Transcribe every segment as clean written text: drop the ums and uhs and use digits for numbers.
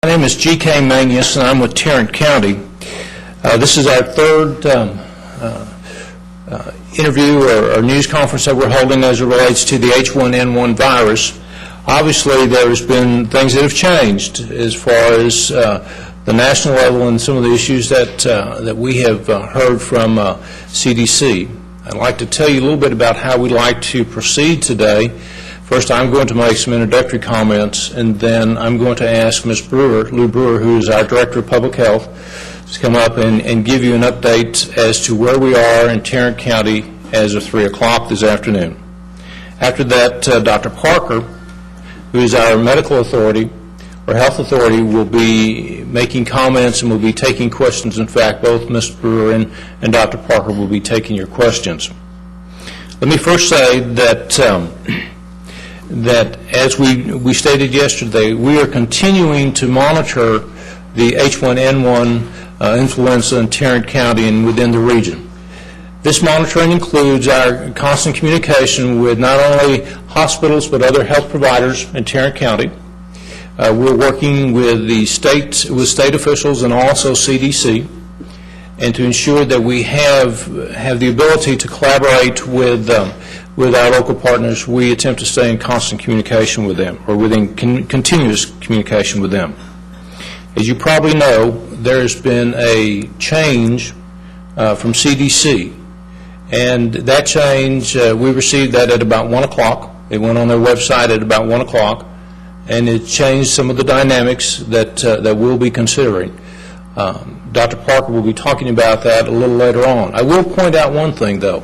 My name is G.K. Manius, and I'm with Tarrant County. This is our third interview or news conference that we're holding as it relates to the H1N1 virus. Obviously, there's been things that have changed as far as the national level and some of the issues that we have heard from CDC. I'd like to tell you a little bit about how we'd like to proceed today. First, I'm going to make some introductory comments, and then I'm going to ask Ms. Lou Brewer, who is our Director of Public Health, to come up and give you an update as to where we are in Tarrant County as of 3 o'clock this afternoon. After that, Dr. Parker, who is our medical authority or health authority, will be making comments and will be taking questions. In fact, both Ms. Brewer and Dr. Parker will be taking your questions. Let me first say that as we stated yesterday, we are continuing to monitor the H1N1 influenza in Tarrant County and within the region. This monitoring includes our constant communication with not only hospitals but other health providers in Tarrant County. We're working with state officials and also CDC, and to ensure that we have the ability to collaborate with our local partners, we attempt to stay in constant communication with them, or within continuous communication with them. As you probably know, there's been a change from CDC, and that change, we received that at about 1 o'clock. It went on their website at about 1 o'clock, and it changed some of the dynamics that we'll be considering. Dr. Parker will be talking about that a little later on. I will point out one thing, though.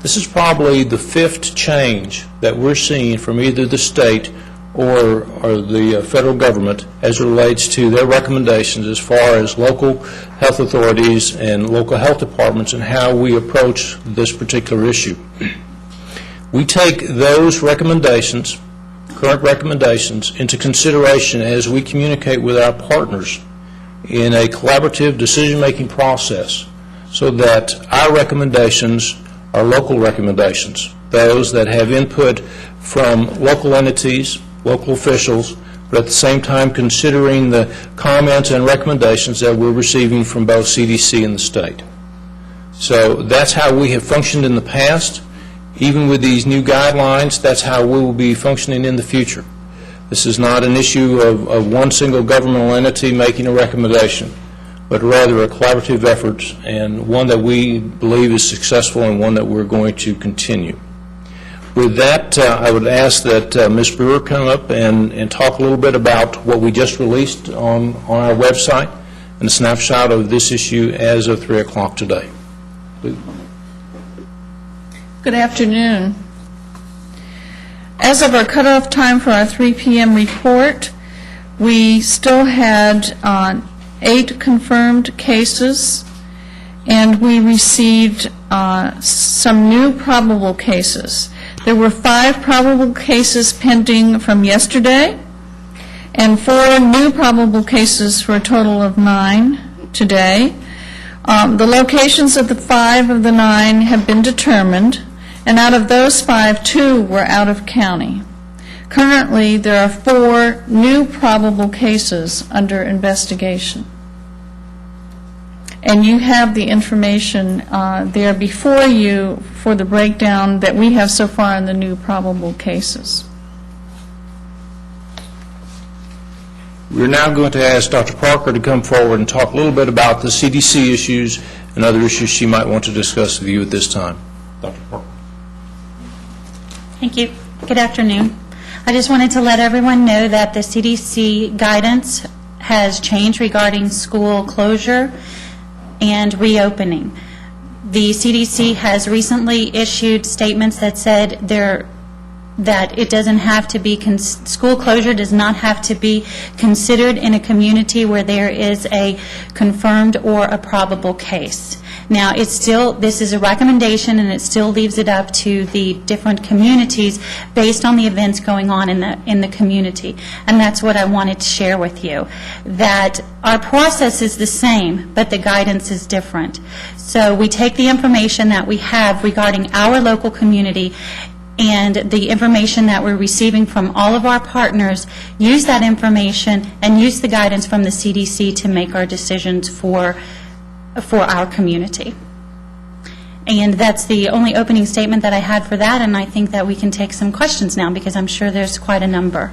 This is probably the 5th change that we're seeing from either the state or the federal government as it relates to their recommendations as far as local health authorities and local health departments and how we approach this particular issue. We take those recommendations, current recommendations, into consideration as we communicate with our partners in a collaborative decision-making process, so that our recommendations are local recommendations, those that have input from local entities, local officials, but at the same time considering the comments and recommendations that we're receiving from both CDC and the state. So that's how we have functioned in the past. Even with these new guidelines, that's how we will be functioning in the future. This is not an issue of one single governmental entity making a recommendation, but rather a collaborative effort, and one that we believe is successful and one that we're going to continue. With that, I would ask that Ms. Brewer come up and talk a little bit about what we just released on our website and a snapshot of this issue as of 3 o'clock today. Please. Good afternoon. As of our cutoff time for our 3 p.m. report, we still had 8 confirmed cases, and we received some new probable cases. There were 5 probable cases pending from yesterday, and 4 new probable cases for a total of 9 today. The locations of the 5 of the 9 have been determined, and out of those 5, 2 were out of county. Currently, there are 4 new probable cases under investigation. And you have the information there before you for the breakdown that we have so far in the new probable cases. We're now going to ask Dr. Parker to come forward and talk a little bit about the CDC issues and other issues she might want to discuss with you at this time. Dr. Parker. Thank you. Good afternoon. I just wanted to let everyone know that the CDC guidance has changed regarding school closure and reopening. The CDC has recently issued statements that said that it doesn't have to be, school closure does not have to be considered in a community where there is a confirmed or a probable case. Now, this is a recommendation, and it still leaves it up to the different communities based on the events going on in the community. And that's what I wanted to share with you, that our process is the same, but the guidance is different. So we take the information that we have regarding our local community and the information that we're receiving from all of our partners, use that information and use the guidance from the CDC to make our decisions for our community. And that's the only opening statement that I had for that, and I think that we can take some questions now because I'm sure there's quite a number.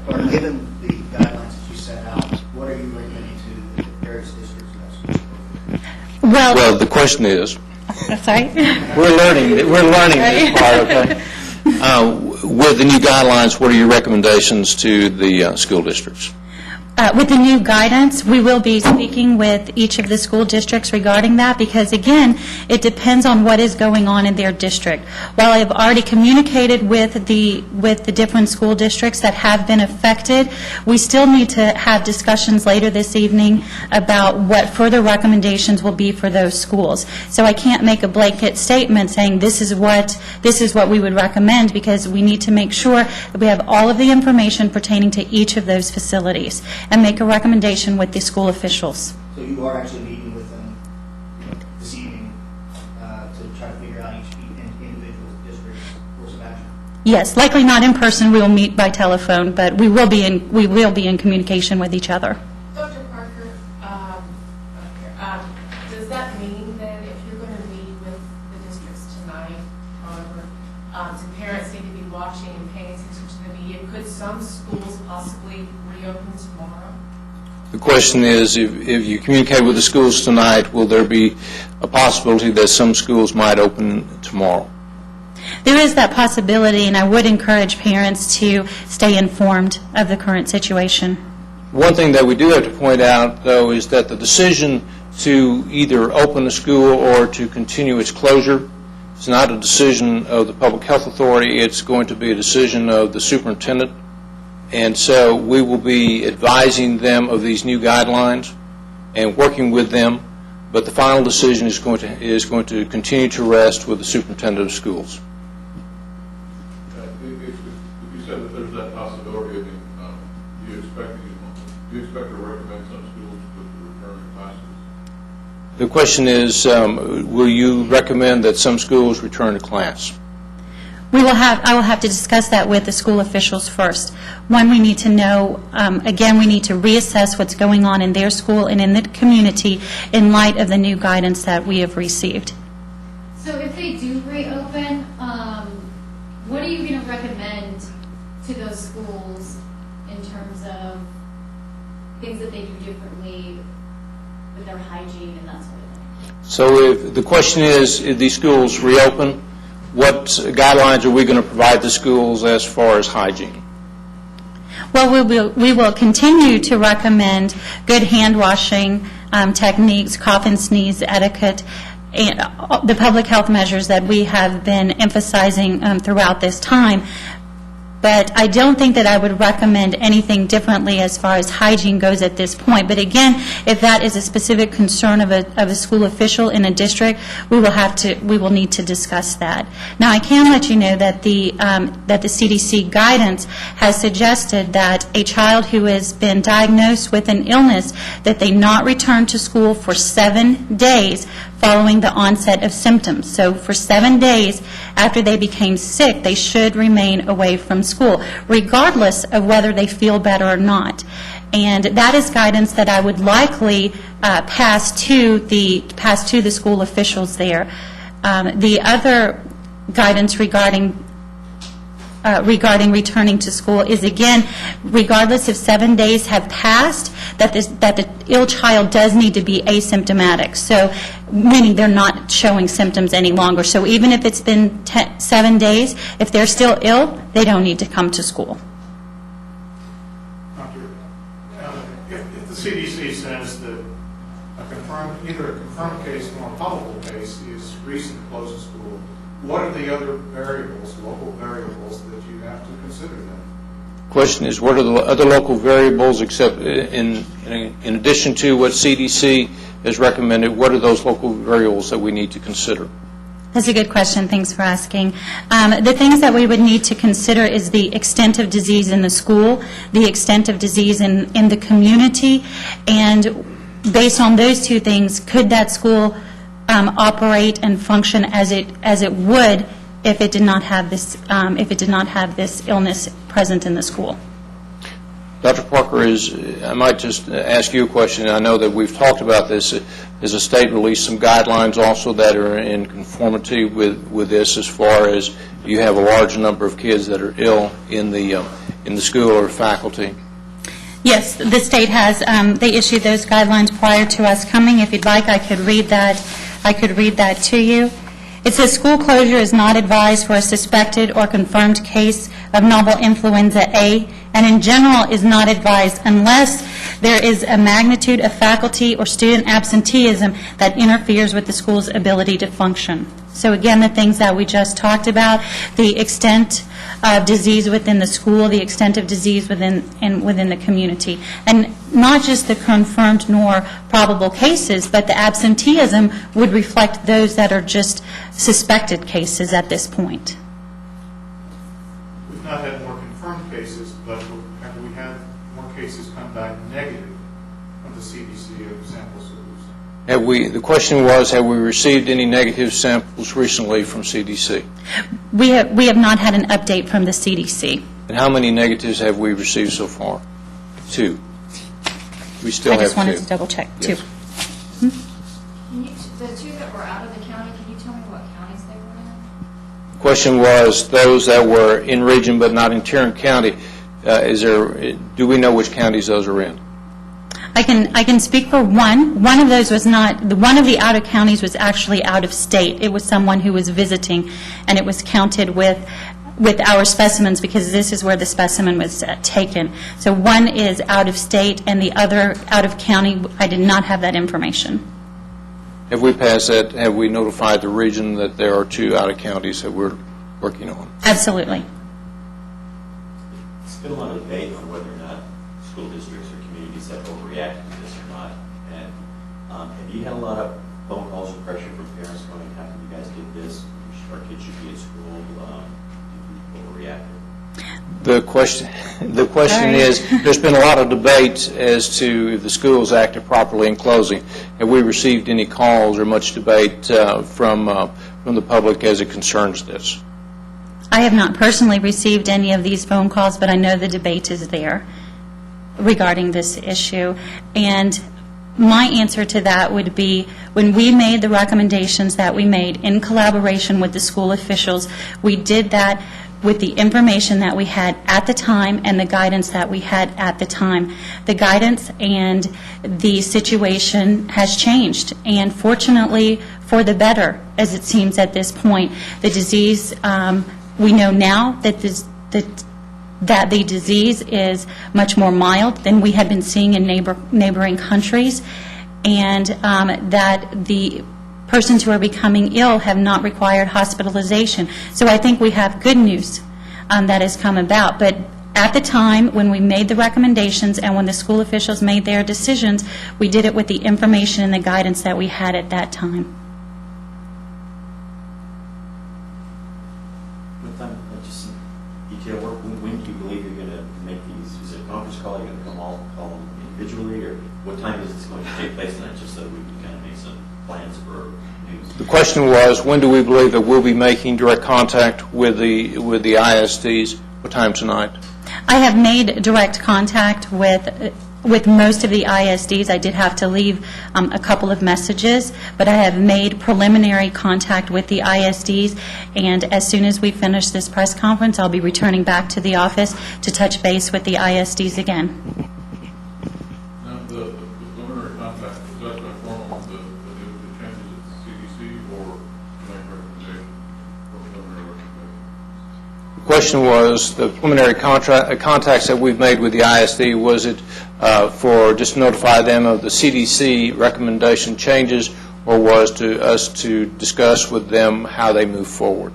Given the guidelines that you set out, what are you recommending to the various districts in that school? Well, the question is, Sorry? we're learning this part, okay? With the new guidelines, what are your recommendations to the school districts? With the new guidance, we will be speaking with each of the school districts regarding that because, again, it depends on what is going on in their district. While I have already communicated with the different school districts that have been affected, we still need to have discussions later this evening about what further recommendations will be for those schools. So I can't make a blanket statement saying this is what we would recommend because we need to make sure that we have all of the information pertaining to each of those facilities and make a recommendation with the school officials. So you are actually meeting with them this evening to try to figure out each individual district's course of action? Yes, likely not in person. We will meet by telephone, but we will be in communication with each other. Dr. Parker, does that mean that if you're going to meet with the districts tonight, however, do parents need to be watching and paying attention to the media? Could some schools possibly reopen tomorrow? The question is, if you communicate with the schools tonight, will there be a possibility that some schools might open tomorrow? There is that possibility, and I would encourage parents to stay informed of the current situation. One thing that we do have to point out, though, is that the decision to either open a school or to continue its closure is not a decision of the Public Health Authority. It's going to be a decision of the superintendent. And so we will be advising them of these new guidelines and working with them, but the final decision is going to continue to rest with the superintendent of schools. If you said that there's that possibility, do you expect to recommend some schools to return to classes? The question is, will you recommend that some schools return to class? I will have to discuss that with the school officials first. One, we need to know, again, we need to reassess what's going on in their school and in the community in light of the new guidance that we have received. So if they do reopen, what are you going to recommend to those schools in terms of things that they do differently with their hygiene and that sort of thing? So if the question is, if these schools reopen, what guidelines are we going to provide the schools as far as hygiene? Well, we will continue to recommend good hand washing techniques, cough and sneeze etiquette, and the public health measures that we have been emphasizing throughout this time. But I don't think that I would recommend anything differently as far as hygiene goes at this point. But again, if that is a specific concern of a school official in a district, we will need to discuss that. Now, I can let you know that the CDC guidance has suggested that a child who has been diagnosed with an illness, that they not return to school for 7 days following the onset of symptoms. So for 7 days after they became sick, they should remain away from school, regardless of whether they feel better or not. And that is guidance that I would likely pass to the school officials there. The other guidance regarding returning to school is, again, regardless if 7 days have passed, that the ill child does need to be asymptomatic. So, meaning they're not showing symptoms any longer. So even if it's been 7 days, if they're still ill, they don't need to come to school. If the CDC says that either a confirmed case or a probable case is reason to close a school, what are the other variables, local variables, that you have to consider then? Question is, what are the other local variables, except in addition to what CDC has recommended, what are those local variables that we need to consider? That's a good question. Thanks for asking. The things that we would need to consider is the extent of disease in the school, the extent of disease in the community, and based on those two things, could that school operate and function as it would if it did not have this illness present in the school. Dr. Parker, I might just ask you a question. I know that we've talked about this. Has the state released some guidelines also that are in conformity with this, as far as you have a large number of kids that are ill in the school or faculty? Yes, the state has. They issued those guidelines prior to us coming. If you'd like, I could read that. To you. It says school closure is not advised for a suspected or confirmed case of novel influenza A, and in general is not advised unless there is a magnitude of faculty or student absenteeism that interferes with the school's ability to function. So again, the things that we just talked about, the extent of disease within the school, the extent of disease within the community, and not just the confirmed nor probable cases, but the absenteeism would reflect those that are just suspected cases at this point. We've not had more confirmed cases, but have we had more cases come back negative from the CDC of sample samples? The question was, have we received any negative samples recently from CDC? We have not had an update from the CDC. And how many negatives have we received so far? 2. We still I have just wanted 2. to double check, Yes. too. The two that were out of the county, can you tell me what counties they were in? The question was, those that were in region but not in Tarrant County, do we know which counties those are in? I can speak for one. One of those was not, one of the out of counties was actually out of state. It was someone who was visiting, and it was counted with our specimens because this is where the specimen was taken. So one is out of state, and the other out of county, I did not have that information. Have we passed that? Have we notified the region that there are 2 out of counties that we're working on? Absolutely. There's been a lot of debate on whether or not school districts or communities have overreacted to this or not. And have you had a lot of phone calls or pressure from parents going, how can you guys get this? Our kids should be at school. Did you overreact? The question is, there's been a lot of debate as to if the schools acted properly in closing. Have we received any calls or much debate from the public as it concerns this? I have not personally received any of these phone calls, but I know the debate is there regarding this issue. And my answer to that would be, when we made the recommendations that we made in collaboration with the school officials, we did that with the information that we had at the time and the guidance that we had at the time. The guidance and the situation has changed, and fortunately for the better, as it seems at this point. The disease, we know now that the disease is much more mild than we had been seeing in neighboring countries, and that the persons who are becoming ill have not required hospitalization. So I think we have good news that has come about. But at the time, when we made the recommendations and when the school officials made their decisions, we did it with the information and the guidance that we had at that time. With them, just some detail work, when do you believe you're going to make these? Is it a conference call? You're going to call them individually? Or what time is this going to take place? And just so we can kind of make some plans for news. The question was, when do we believe that we'll be making direct contact with the ISDs? What time tonight? I have made direct contact with most of the ISDs. I did have to leave a couple of messages, but I have made preliminary contact with the ISDs, and as soon as we finish this press conference, I'll be returning back to the office to touch base with the ISDs again. Now, the preliminary contact, was that by formal of the changes at the CDC or make recommendation or preliminary recommendation? The question was, the preliminary contacts that we've made with the ISD, was it for just notify them of the CDC recommendation changes, or was to us to discuss with them how they move forward?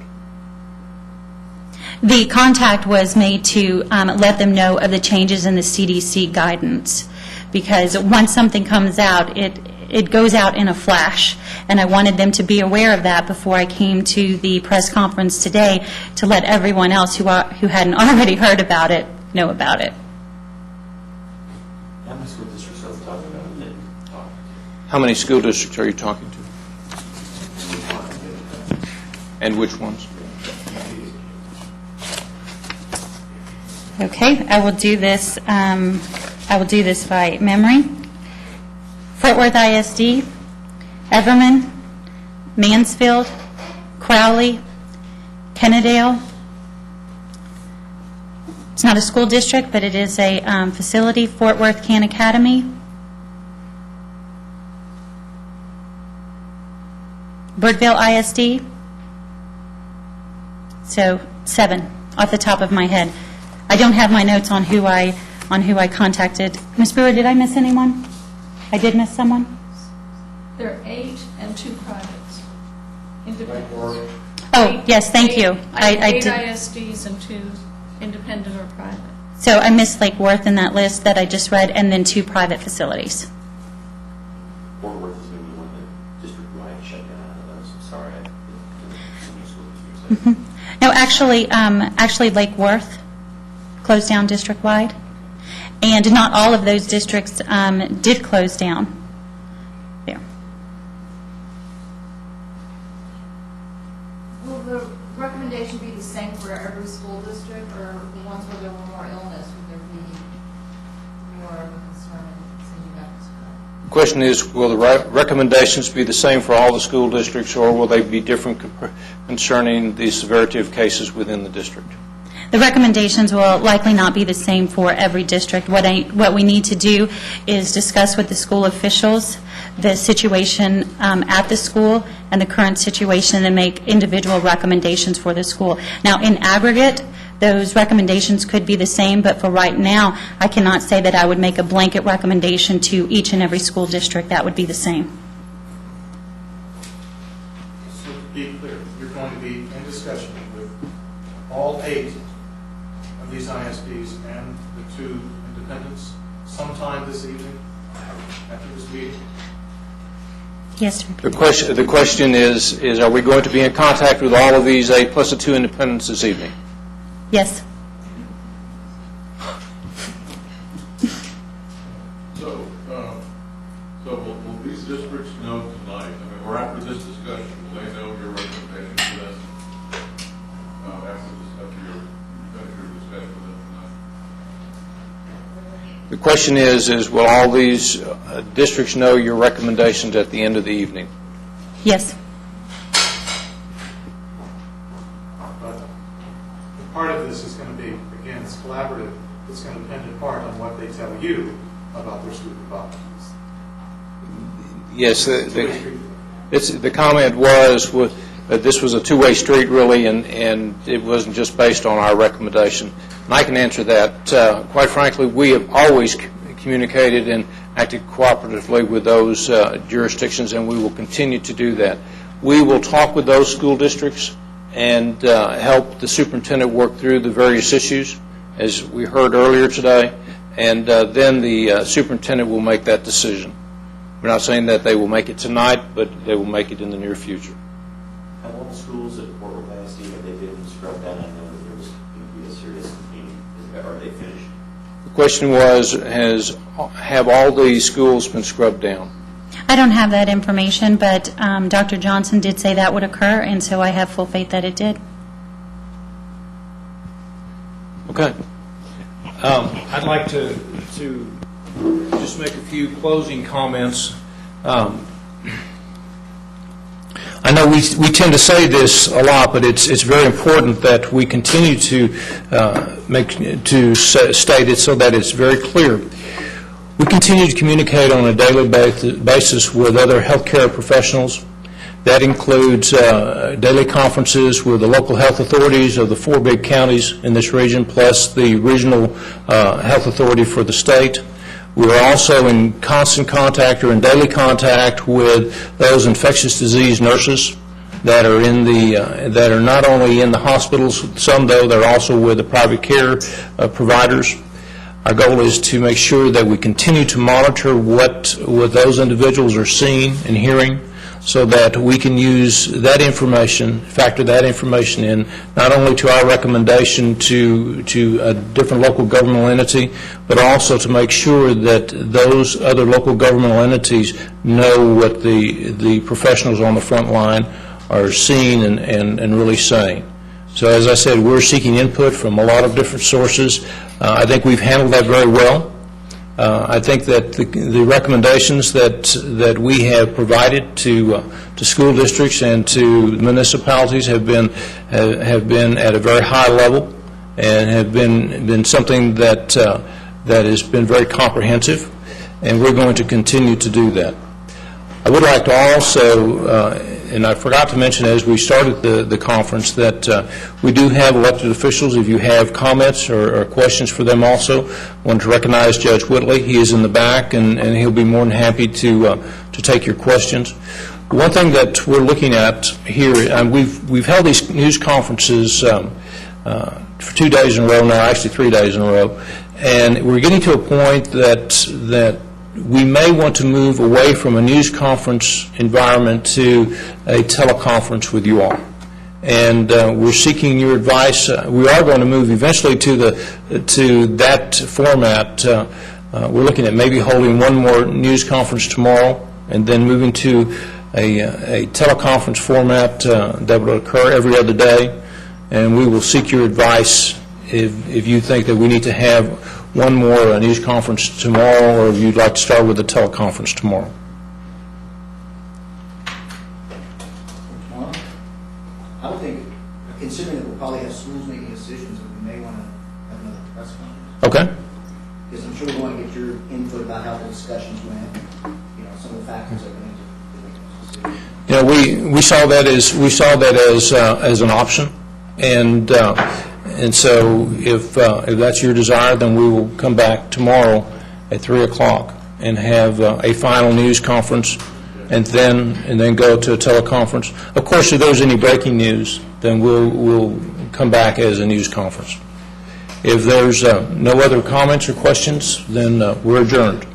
The contact was made to let them know of the changes in the CDC guidance, because once something comes out, it goes out in a flash, and I wanted them to be aware of that before I came to the press conference today to let everyone else who hadn't already heard about it know about it. How many school districts are we talking about? How many school districts are you talking to? And which ones? Okay, I will do this by memory. Fort Worth ISD, Everman, Mansfield, Crowley, Kennedale. It's not a school district, but it is a facility, Fort Worth Can Academy. Birdville ISD. So 7 off the top of my head. I don't have my notes on who I contacted. Ms. Brewer, did I miss anyone? I did miss someone? There are 8 and 2 privates. Independent. Oh, yes, thank you. I 8 did. ISDs and 2 independent or private. So I missed Lake Worth in that list that I just read, and then 2 private facilities. Fort Worth is going to be one that district-wide shut down out of those. I'm sorry. Some school districts. No, actually Lake Worth closed down district-wide, and not all of those districts did close down. There. Will the recommendation be the same for every school district, or the ones where there were more illness, would there be more of a concern in sending back to school? The question is, will the recommendations be the same for all the school districts, or will they be different concerning the severity of cases within the district? The recommendations will likely not be the same for every district. What we need to do is discuss with the school officials the situation at the school and the current situation, and make individual recommendations for the school. Now, in aggregate, those recommendations could be the same, but for right now, I cannot say that I would make a blanket recommendation to each and every school district that would be the same. So to be clear, you're going to be in discussion with all 8 of these ISDs and the 2 independents sometime this evening, after this meeting? Yes, sir. The question is, are we going to be in contact with all of these 8 plus the 2 independents this evening? Yes. So will these districts know tonight, I mean, or after this discussion, will they know your recommendation to them after your discussion with them tonight? The question is will all these districts know your recommendations at the end of the evening? Yes. But part of this is going to be, again, it's collaborative. It's going to depend in part on what they tell you about their student populations. Yes, the comment was that this was a two-way street, really, and it wasn't just based on our recommendation. And I can answer that. Quite frankly, we have always communicated and acted cooperatively with those jurisdictions, and we will continue to do that. We will talk with those school districts and help the superintendent work through the various issues, as we heard earlier today, and then the superintendent will make that decision. We're not saying that they will make it tonight, but they will make it in the near future. Have all the schools at Fort Worth ISD, have they been scrubbed down? I know that there was going to be a serious meeting. Are they finished? The question was, have all the schools been scrubbed down? I don't have that information, but Dr. Johnson did say that would occur, and so I have full faith that it did. Okay. I'd like to just make a few closing comments. I know we tend to say this a lot, but it's very important that we continue to state it so that it's very clear. We continue to communicate on a daily basis with other healthcare professionals. That includes daily conferences with the local health authorities of the 4 big counties in this region, plus the regional health authority for the state. We are also in constant contact or in daily contact with those infectious disease nurses that are that are not only in the hospitals, some though they're also with the private care providers. Our goal is to make sure that we continue to monitor what those individuals are seeing and hearing, so that we can use that information, factor that information in, not only to our recommendation to a different local governmental entity, but also to make sure that those other local governmental entities know what the professionals on the front line are seeing and really saying. So as I said, we're seeking input from a lot of different sources. I think we've handled that very well. I think that the recommendations that we have provided to school districts and to municipalities have been at a very high level and have been something that has been very comprehensive, and we're going to continue to do that. I would like to also, and I forgot to mention as we started the conference, that we do have elected officials. If you have comments or questions for them also, I want to recognize Judge Whitley. He is in the back, and he'll be more than happy to take your questions. One thing that we're looking at here, and we've held these news conferences for 2 days in a row now, actually 3 days in a row, and we're getting to a point that we may want to move away from a news conference environment to a teleconference with you all. And we're seeking your advice. We are going to move eventually to that format. We're looking at maybe holding one more news conference tomorrow and then moving to a teleconference format that will occur every other day. And we will seek your advice if you think that we need to have one more news conference tomorrow, or if you'd like to start with a teleconference tomorrow. Tomorrow? I would think, considering that we'll probably have schools making decisions, that we may want to have another press conference. Okay? Because I'm sure we want to get your input about how the discussions went, some of the factors that went into making those decisions. We saw that as an option, and so if that's your desire, then we will come back tomorrow at 3 o'clock and have a final news conference, and then go to a teleconference. Of course, if there's any breaking news, then we'll come back as a news conference. If there's no other comments or questions, then we're adjourned.